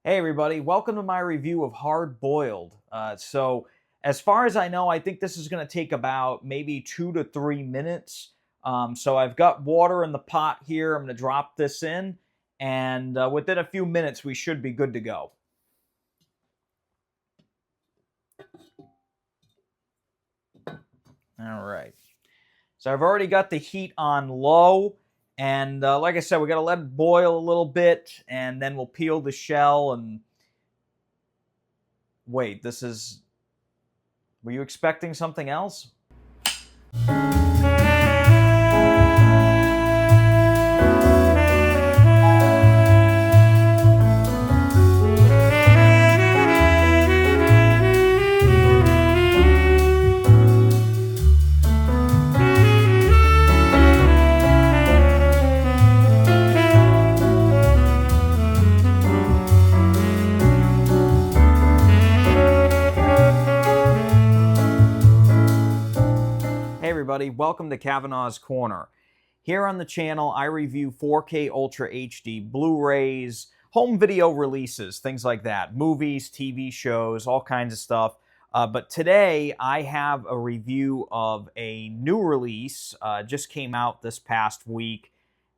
Hey everybody, welcome to my review of Hard Boiled. So as far as I know, I think this is going to take about maybe 2 to 3 minutes. So I've got water in the pot here. I'm going to drop this in, and within a few minutes we should be good to go. All right. So I've already got the heat on low, and like I said, we got to let it boil a little bit, and then we'll peel the shell. And wait, this is... Were you expecting something else? Hey everybody, welcome to Kavanaugh's Corner. Here on the channel, I review 4K Ultra HD Blu-rays, home video releases, things like that, movies, TV shows, all kinds of stuff. But today, I have a review of a new release, just came out this past week,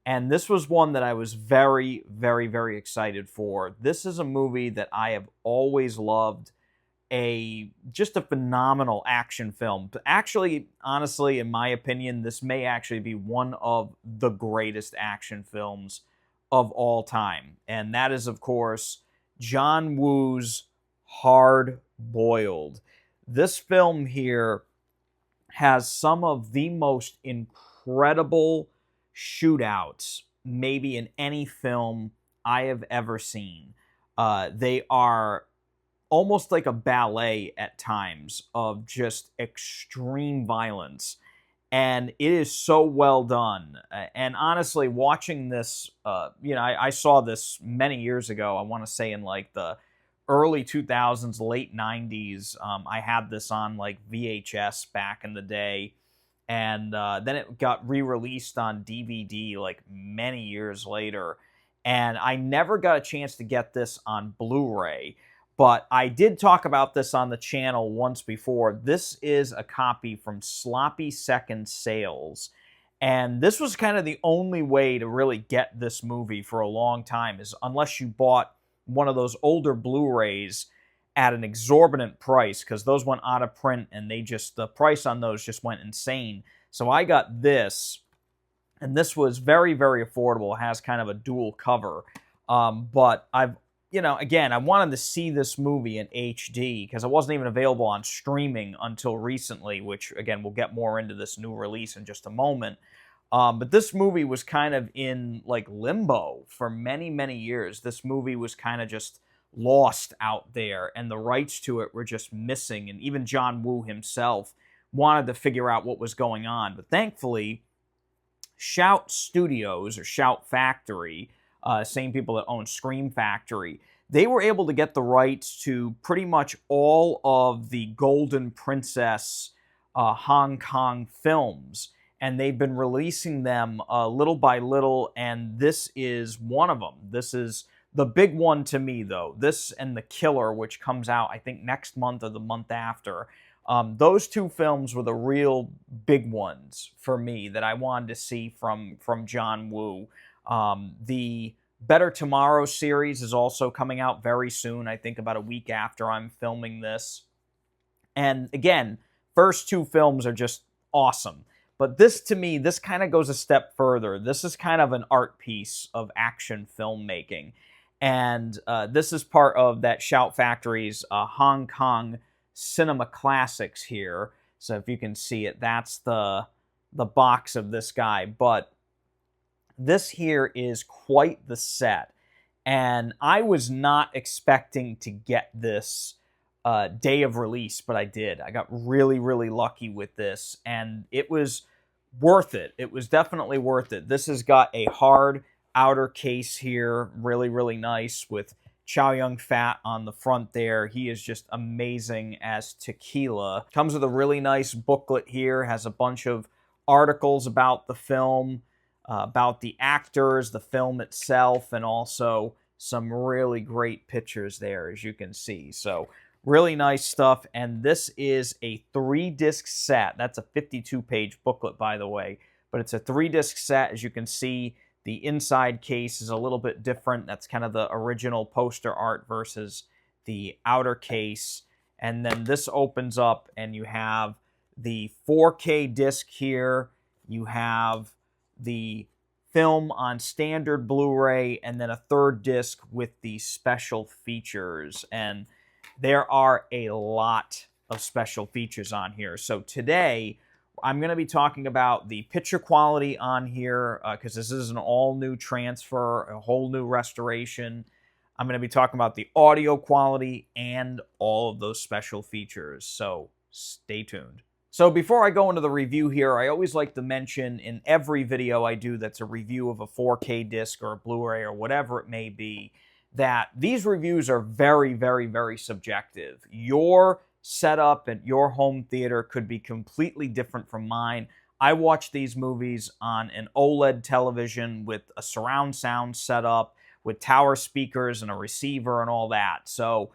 and this was one that I was very, very, very excited for. This is a movie that I have always loved. Just a phenomenal action film. Actually, honestly, in my opinion, this may actually be one of the greatest action films of all time. And that is, of course, John Woo's Hard Boiled. This film here has some of the most incredible shootouts maybe in any film I have ever seen. They are almost like a ballet at times of just extreme violence. And it is so well done. And honestly, watching this, I saw this many years ago. I want to say in like the early 2000s, late 90s. I had this on like VHS back in the day. And then it got re-released on DVD like many years later. And I never got a chance to get this on Blu-ray. But I did talk about this on the channel once before. This is a copy from Sloppy Second Sales. And this was kind of the only way to really get this movie for a long time, is unless you bought one of those older Blu-rays at an exorbitant price, because those went out of print and the price on those just went insane. So I got this, and this was very, very affordable. It has kind of a dual cover. But again, I wanted to see this movie in HD because it wasn't even available on streaming until recently, which, again, we'll get more into this new release in just a moment. But this movie was kind of in, like, limbo for many, many years. This movie was kind of just lost out there, and the rights to it were just missing, and even John Woo himself wanted to figure out what was going on. But thankfully, Shout Studios, or Shout Factory, same people that own Scream Factory, they were able to get the rights to pretty much all of the Golden Princess Hong Kong films, and they've been releasing them little by little, and this is one of them. This is the big one to me, though. This and The Killer, which comes out, I think, next month or the month after. Those two films were the real big ones for me that I wanted to see from John Woo. The Better Tomorrow series is also coming out very soon, I think about a week after I'm filming this. And again, first two films are just awesome. But this, to me, this kind of goes a step further. This is kind of an art piece of action filmmaking. And this is part of that Shout Factory's Hong Kong Cinema Classics here. So if you can see it, that's the box of this guy. But this here is quite the set, and I was not expecting to get this day of release, but I did. I got really, really lucky with this, and it was worth it. It was definitely worth it. This has got a hard outer case here, really, really nice, with Chow Yun-fat on the front there. He is just amazing as Tequila. Comes with a really nice booklet here, has a bunch of articles about the film, about the actors, the film itself, and also some really great pictures there, as you can see. So really nice stuff. And this is a 3-disc set. That's a 52-page booklet, by the way. But it's a 3-disc set. As you can see, the inside case is a little bit different. That's kind of the original poster art versus the outer case. And then this opens up and you have the 4K disc here. You have the film on standard Blu-ray, and then a 3rd disc with the special features. And there are a lot of special features on here. So today, I'm going to be talking about the picture quality on here, because this is an all-new transfer, a whole new restoration. I'm going to be talking about the audio quality and all of those special features. So stay tuned. So before I go into the review here, I always like to mention in every video I do that's a review of a 4K disc or a Blu-ray or whatever it may be, that these reviews are very, very, very subjective. Your setup at your home theater could be completely different from mine. I watch these movies on an OLED television with a surround sound setup, with tower speakers and a receiver and all that. So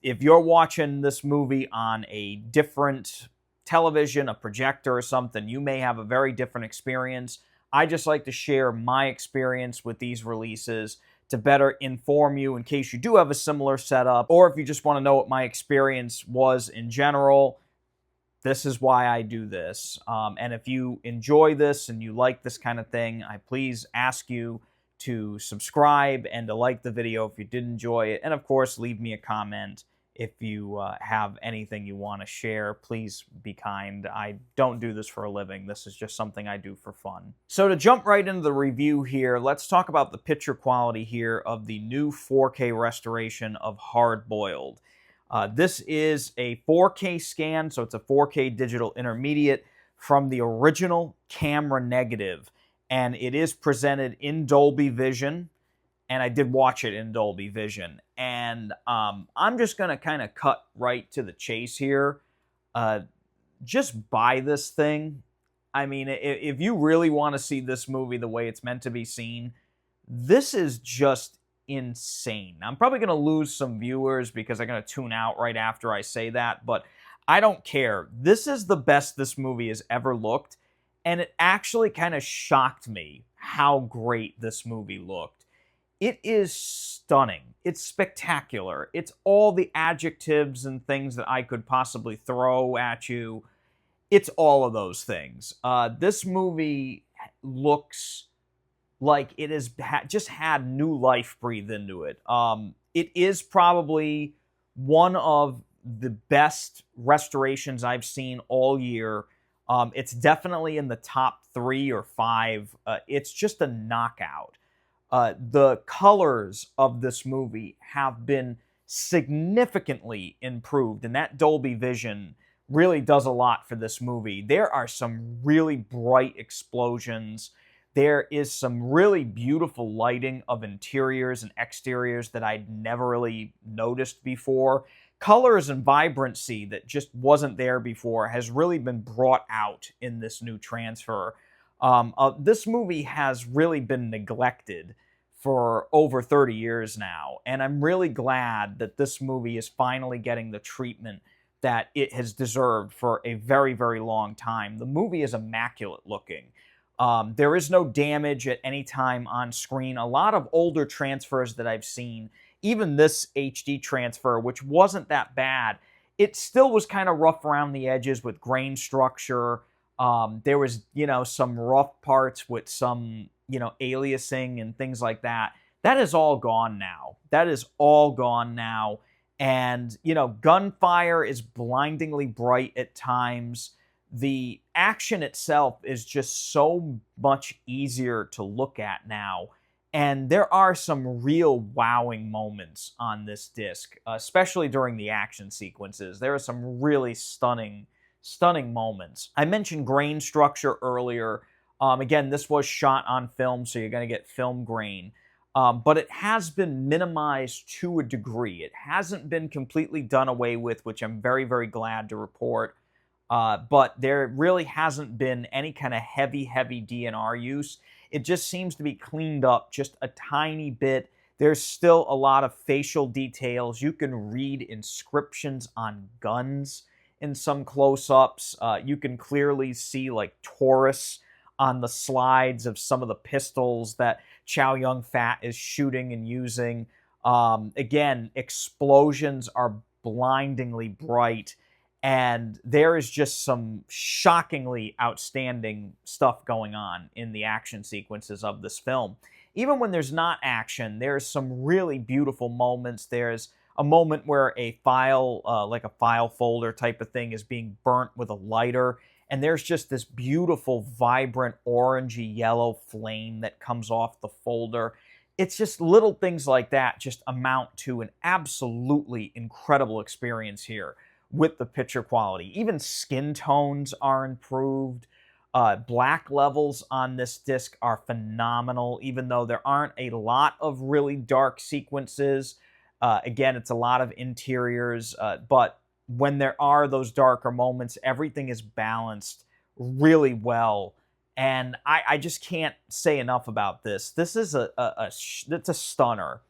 if you're watching this movie on a different television, a projector or something, you may have a very different experience. I just like to share my experience with these releases to better inform you in case you do have a similar setup, or if you just want to know what my experience was in general. This is why I do this. And if you enjoy this and you like this kind of thing, I please ask you to subscribe and to like the video if you did enjoy it. And of course, leave me a comment if you have anything you want to share. Please be kind. I don't do this for a living. This is just something I do for fun. So to jump right into the review here, let's talk about the picture quality here of the new 4K restoration of Hard Boiled. This is a 4K scan, so it's a 4K digital intermediate from the original camera negative, and it is presented in Dolby Vision. And I did watch it in Dolby Vision. And I'm just going to kind of cut right to the chase here. Just buy this thing. I mean, if you really want to see this movie the way it's meant to be seen, this is just insane. I'm probably going to lose some viewers because they're going to tune out right after I say that. But I don't care. This is the best this movie has ever looked. And it actually kind of shocked me how great this movie looked. It is stunning. It's spectacular. It's all the adjectives and things that I could possibly throw at you. It's all of those things. This movie looks like it has just had new life breathed into it. It is probably one of the best restorations I've seen all year. It's definitely in the top 3 or 5. It's just a knockout. The colors of this movie have been significantly improved, and that Dolby Vision really does a lot for this movie. There are some really bright explosions. There is some really beautiful lighting of interiors and exteriors that I'd never really noticed before. Colors and vibrancy that just wasn't there before has really been brought out in this new transfer. This movie has really been neglected for over 30 years now, and I'm really glad that this movie is finally getting the treatment that it has deserved for a very, very long time. The movie is immaculate looking. There is no damage at any time on screen. A lot of older transfers that I've seen, even this HD transfer, which wasn't that bad, it still was kind of rough around the edges with grain structure. There was, some rough parts with some, aliasing and things like that. That is all gone now. That is all gone now. And, gunfire is blindingly bright at times. The action itself is just so much easier to look at now. And there are some real wowing moments on this disc, especially during the action sequences. There are some really stunning moments. I mentioned grain structure earlier. Again, this was shot on film, so you're going to get film grain. But it has been minimized to a degree. It hasn't been completely done away with, which I'm very, very glad to report. But there really hasn't been any kind of heavy DNR use. It just seems to be cleaned up just a tiny bit. There's still a lot of facial details. You can read inscriptions on guns in some close-ups. You can clearly see like Taurus on the slides of some of the pistols that Chow Yun-fat is shooting and using. Again, explosions are blindingly bright, and there is just some shockingly outstanding stuff going on in the action sequences of this film. Even when there's not action, there's some really beautiful moments. There's a moment where a file, like a file folder type of thing, is being burnt with a lighter, and there's just this beautiful, vibrant, orangey yellow flame that comes off the folder. It's just little things like that just amount to an absolutely incredible experience here with the picture quality. Even skin tones are improved. Black levels on this disc are phenomenal, even though there aren't a lot of really dark sequences. Again, it's a lot of interiors, but when there are those darker moments, everything is balanced really well. And I just can't say enough about this. This is it's a stunner.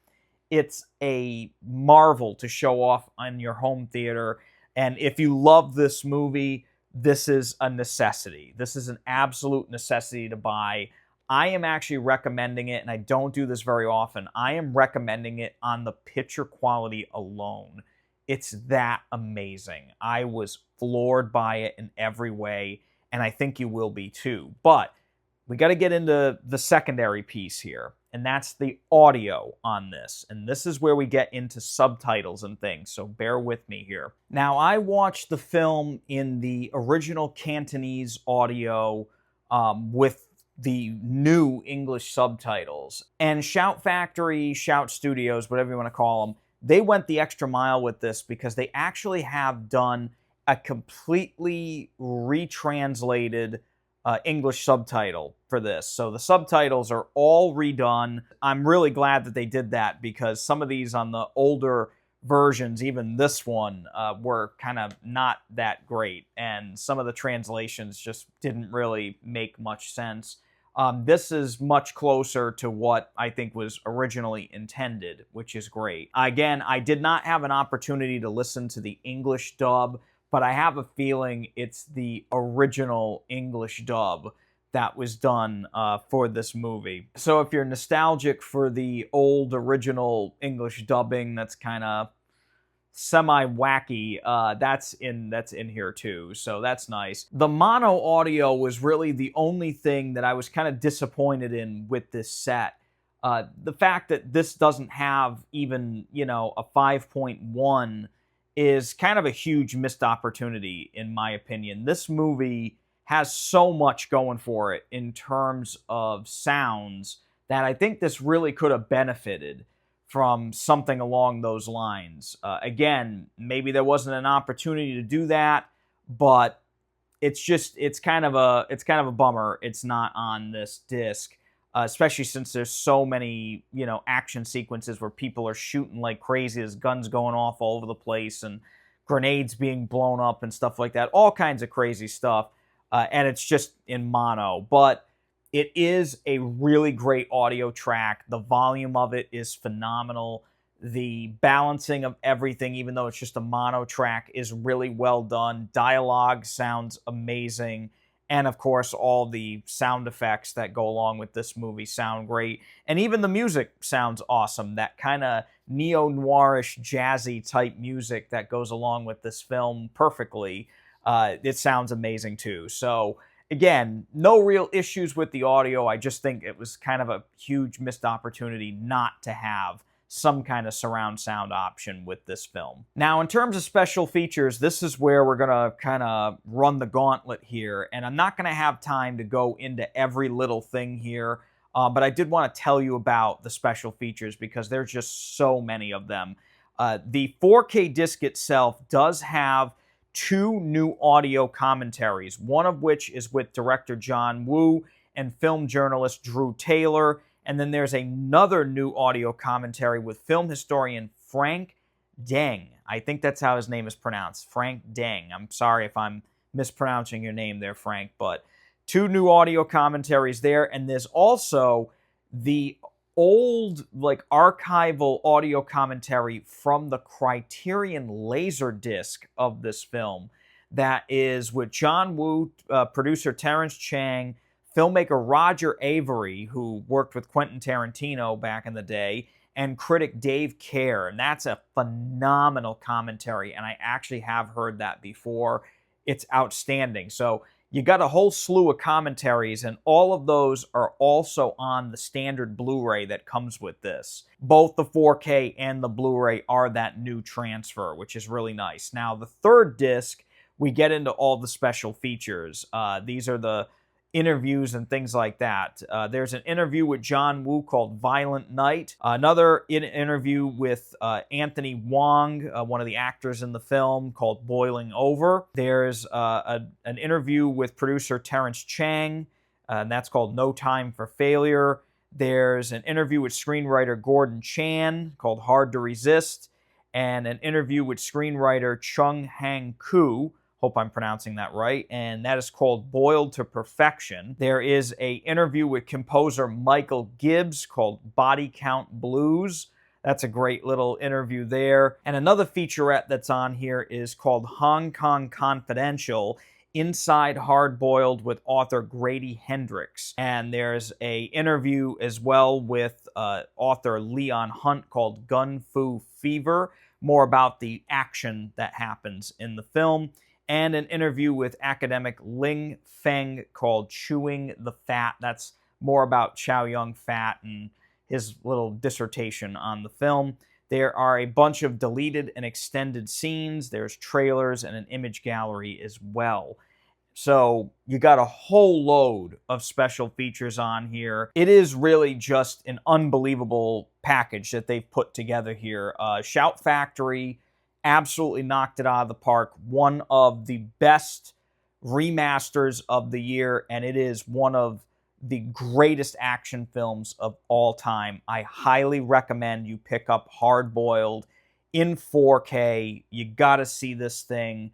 It's a marvel to show off on your home theater. And if you love this movie, this is a necessity. This is an absolute necessity to buy. I am actually recommending it, and I don't do this very often. I am recommending it on the picture quality alone. It's that amazing. I was floored by it in every way, and I think you will be too. But we got to get into the secondary piece here, and that's the audio on this. And this is where we get into subtitles and things, so bear with me here. Now, I watched the film in the original Cantonese audio with the new English subtitles. And Shout Factory, Shout Studios, whatever you want to call them, they went the extra mile with this because they actually have done a completely retranslated English subtitle for this. So the subtitles are all redone. I'm really glad that they did that because some of these on the older versions, even this one, were kind of not that great. And some of the translations just didn't really make much sense. This is much closer to what I think was originally intended, which is great. Again, I did not have an opportunity to listen to the English dub, but I have a feeling it's the original English dub that was done for this movie. So if you're nostalgic for the old original English dubbing that's kind of semi-wacky, that's in here too, so that's nice. The mono audio was really the only thing that I was kind of disappointed in with this set. The fact that this doesn't have even, a 5.1 is kind of a huge missed opportunity, in my opinion. This movie has so much going for it in terms of sounds that I think this really could have benefited from something along those lines. Again, maybe there wasn't an opportunity to do that, but it's kind of a bummer it's not on this disc, especially since there's so many, action sequences where people are shooting like crazy, there's guns going off all over the place and grenades being blown up and stuff like that, all kinds of crazy stuff, and it's just in mono. But it is a really great audio track. The volume of it is phenomenal. The balancing of everything, even though it's just a mono track, is really well done. Dialogue sounds amazing. And of course, all the sound effects that go along with this movie sound great. And even the music sounds awesome. That kind of neo-noirish, jazzy type music that goes along with this film perfectly. It sounds amazing too. So again, no real issues with the audio. I just think it was kind of a huge missed opportunity not to have some kind of surround sound option with this film. Now, in terms of special features, this is where we're going to kind of run the gauntlet here, and I'm not going to have time to go into every little thing here, but I did want to tell you about the special features because there's just so many of them. The 4K disc itself does have 2 new audio commentaries, one of which is with director John Woo and film journalist Drew Taylor, and then there's another new audio commentary with film historian Frank Deng. I think that's how his name is pronounced, Frank Deng. I'm sorry if I'm mispronouncing your name there, Frank, but 2 new audio commentaries there, and there's also the old, like, archival audio commentary from the Criterion Laserdisc of this film that is with John Woo, producer Terrence Chang, filmmaker Roger Avery, who worked with Quentin Tarantino back in the day, and critic Dave Kerr. And that's a phenomenal commentary, and I actually have heard that before. It's outstanding. So you got a whole slew of commentaries, and all of those are also on the standard Blu-ray that comes with this. Both the 4K and the Blu-ray are that new transfer, which is really nice. Now, the third disc, we get into all the special features. These are the interviews and things like that. There's an interview with John Woo called Violent Night. Another interview with Anthony Wong, one of the actors in the film, called Boiling Over. There's an interview with producer Terrence Chang, and that's called No Time for Failure. There's an interview with screenwriter Gordon Chan called Hard to Resist, and an interview with screenwriter Chung Hang Koo. Hope I'm pronouncing that right, and that is called Boiled to Perfection. There is an interview with composer Michael Gibbs called Body Count Blues. That's a great little interview there. And another featurette that's on here is called Hong Kong Confidential, Inside Hard Boiled with author Grady Hendrix. And there's an interview as well with author Leon Hunt called Gun Fu Fever, more about the action that happens in the film. And an interview with academic Ling Feng called Chewing the Fat. That's more about Chow Yun-fat and his little dissertation on the film. There are a bunch of deleted and extended scenes. There's trailers and an image gallery as well. So you got a whole load of special features on here. It is really just an unbelievable package that they've put together here. Shout Factory absolutely knocked it out of the park. One of the best remasters of the year, and it is one of the greatest action films of all time. I highly recommend you pick up Hard Boiled in 4K. You gotta see this thing.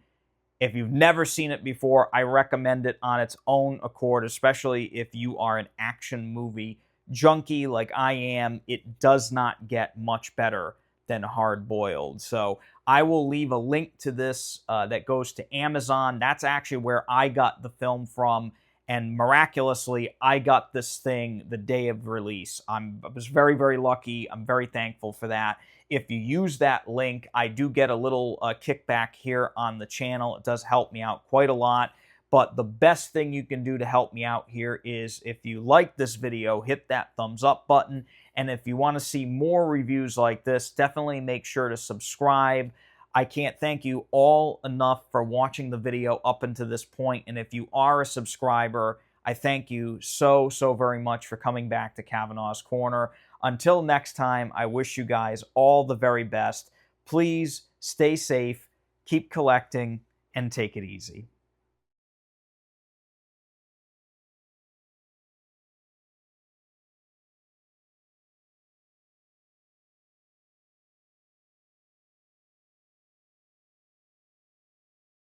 If you've never seen it before, I recommend it on its own accord, especially if you are an action movie junkie like I am. It does not get much better than Hard Boiled. So I will leave a link to this that goes to Amazon. That's actually where I got the film from, and miraculously, I got this thing the day of release. I was very, very lucky. I'm very thankful for that. If you use that link, I do get a little kickback here on the channel. It does help me out quite a lot. But the best thing you can do to help me out here is if you like this video, hit that thumbs up button. And if you want to see more reviews like this, definitely make sure to subscribe. I can't thank you all enough for watching the video up until this point. And if you are a subscriber, I thank you so, so very much for coming back to Kavanaugh's Corner. Until next time, I wish you guys all the very best. Please stay safe, keep collecting, and take it easy.